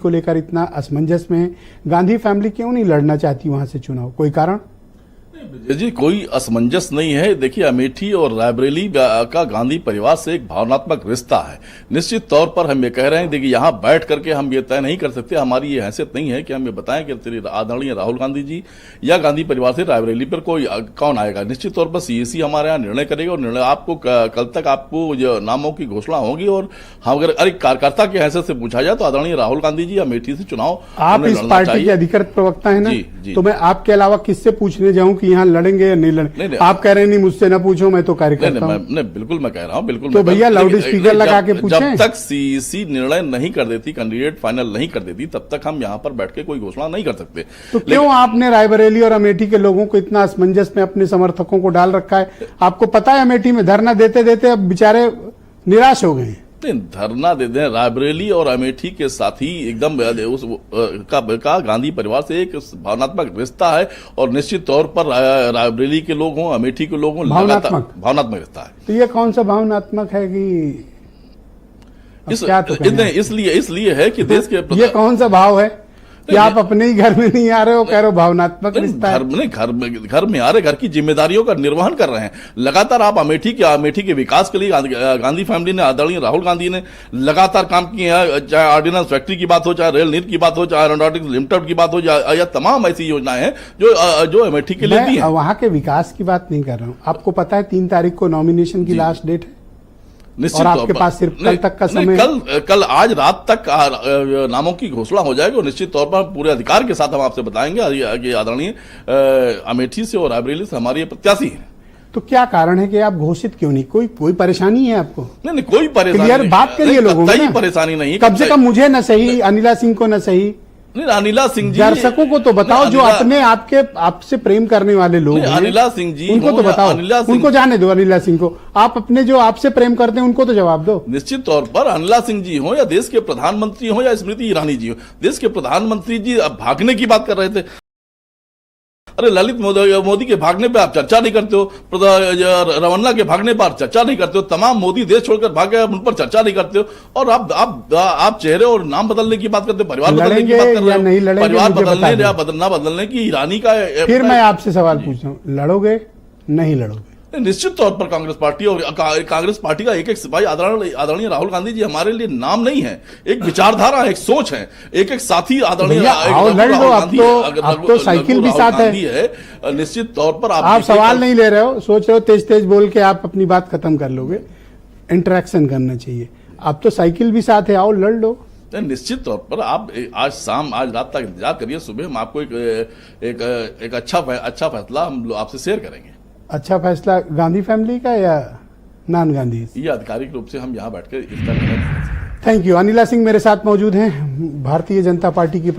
को लेकर इतना असमंजस में है। गांधी फैमिली क्यों नहीं लड़ना चाहती वहां से चुनाव, कोई कारण? जी कोई असमंजस नहीं है। देखिए, अमेठी और रायबरेली का गांधी परिवार से एक भावनात्मक रिश्ता है। निश्चित तौर पर हम ये कह रहे हैं, देखिए यहाँ बैठ करके हम ये तय नहीं कर सकते, हमारी ये हैसियत नहीं है कि हम ये बताएं कि आदरणीय राहुल गांधी जी या गांधी परिवार से रायबरेली पर कोई कौन आएगा। निश्चित तौर पर सीएसी हमारे यहाँ निर्णय करेगा और निर्णय आपको कल तक आपको नामों की घोषणा होगी। और हम अगर कार्यकर्ता की हैसियत से पूछा जाए तो आदरणीय राहुल गांधी जी अमेठी से चुनाव आप इस पार्टी के अधिकृत प्रवक्ता है ना, तो मैं आपके अलावा किससे पूछने जाऊं कि यहाँ लड़ेंगे या नहीं लड़ेंगे? नहीं, आप कह रहे हैं नहीं मुझसे ना पूछो, मैं तो कार्यकर्ता हूं। बिल्कुल मैं कह रहा हूं, बिल्कुल। तो भैया लाउड स्पीकर लगा के पूछें। जब तक सीईसी निर्णय नहीं कर देती, कैंडिडेट फाइनल नहीं कर देती, तब तक हम यहाँ पर बैठ के कोई घोषणा नहीं कर सकते। तो क्यों आपने रायबरेली और अमेठी के लोगों को इतना असमंजस में अपने समर्थकों को डाल रखा है? आपको पता है अमेठी में धरना देते देते अब बेचारे निराश हो गए हैं। धरना दे दें, रायबरेली और अमेठी के साथ ही एकदम उस का गांधी परिवार से एक भावनात्मक रिश्ता है। और निश्चित तौर पर रायबरेली के लोग हों, अमेठी के लोग हों, भावनात्मक रिश्ता है। तो ये कौन सा भावनात्मक है कि इसलिए है कि देश के ये कौन सा भाव है कि आप अपने ही घर में नहीं आ रहे हो, कह रहे हो भावनात्मक रिश्ता है? घर में आ रहे, घर की जिम्मेदारियों का निर्वहन कर रहे हैं लगातार। आप अमेठी के विकास के लिए गांधी फैमिली ने, आदरणीय राहुल गांधी ने लगातार काम किए हैं। चाहे ऑर्डिनेंस फैक्ट्री की बात हो, चाहे रेल नीति की बात हो, चाहे एरोनॉटिक्स लिमिटेड की बात हो, या तमाम ऐसी योजनाएं हैं जो अमेठी के लिए दी है। वहां के विकास की बात नहीं कर रहा हूँ। आपको पता है 3 तारीख को नॉमिनेशन की लास्ट डेट है और आपके पास सिर्फ कल तक का समय है। कल आज रात तक नामों की घोषणा हो जाएगी और निश्चित तौर पर पूरे अधिकार के साथ हम आपसे बताएंगे कि आदरणीय अमेठी से और रायबरेली से हमारी प्रत्याशी है। तो क्या कारण है कि आप घोषित क्यों नहीं? कोई परेशानी है आपको? नहीं, कोई परेशानी क्लियर बात करिए लोगों को। परेशानी नहीं, कम से कम मुझे न सही, अनिला सिंह को न सही, नहीं अनिला सिंह जी, दर्शकों को तो बताओ जो अपने आपसे प्रेम करने वाले लोग हैं। अनिला सिंह जी उनको तो बताओ, उनको जाने दो। अनिला सिंह को आप अपने जो आपसे प्रेम करते हैं उनको तो जवाब दो। निश्चित तौर पर अनिला सिंह जी हो या देश के प्रधानमंत्री हो या स्मृति ईरानी जी हो, देश के प्रधानमंत्री जी अब भागने की बात कर रहे थे। अरे ललित मोदी के भागने पे आप चर्चा नहीं करते हो, रमन्ना के भागने पर चर्चा नहीं करते हो, तमाम मोदी देश छोड़कर भाग गए उन पर चर्चा नहीं करते हो। और आप चेहरे और नाम बदलने की बात करते हो, परिवार बदलने की बात कर रहे हो, परिवार बदलने या ना बदलने की ईरानी का। फिर मैं आपसे सवाल पूछ रहा हूँ, लड़ोगे नहीं लड़ोगे? निश्चित तौर पर कांग्रेस पार्टी और कांग्रेस पार्टी का एक सिपाही आदरणीय राहुल गांधी जी हमारे लिए नाम नहीं है, एक विचारधारा, एक सोच है, एक साथी आदरणीय। अब तो साइकिल भी साथ है। निश्चित तौर पर आप सवाल नहीं ले रहे हो, सोच रहे हो तेज तेज बोल के आप अपनी बात खत्म कर लोगे। इंटरेक्शन करना चाहिए। अब तो साइकिल भी साथ है, आओ लड़ लो। निश्चित तौर पर आप आज रात तक इंतजार करिए, सुबह हम आपको एक अच्छा फैसला हम आपसे शेयर करेंगे। अच्छा फैसला गांधी फैमिली का या नॉन गांधी? ये आधिकारिक रूप से हम यहाँ बैठकर इसका निर्णय। Thank you. अनिला सिंह मेरे साथ मौजूद हैं, भारतीय जनता पार्टी की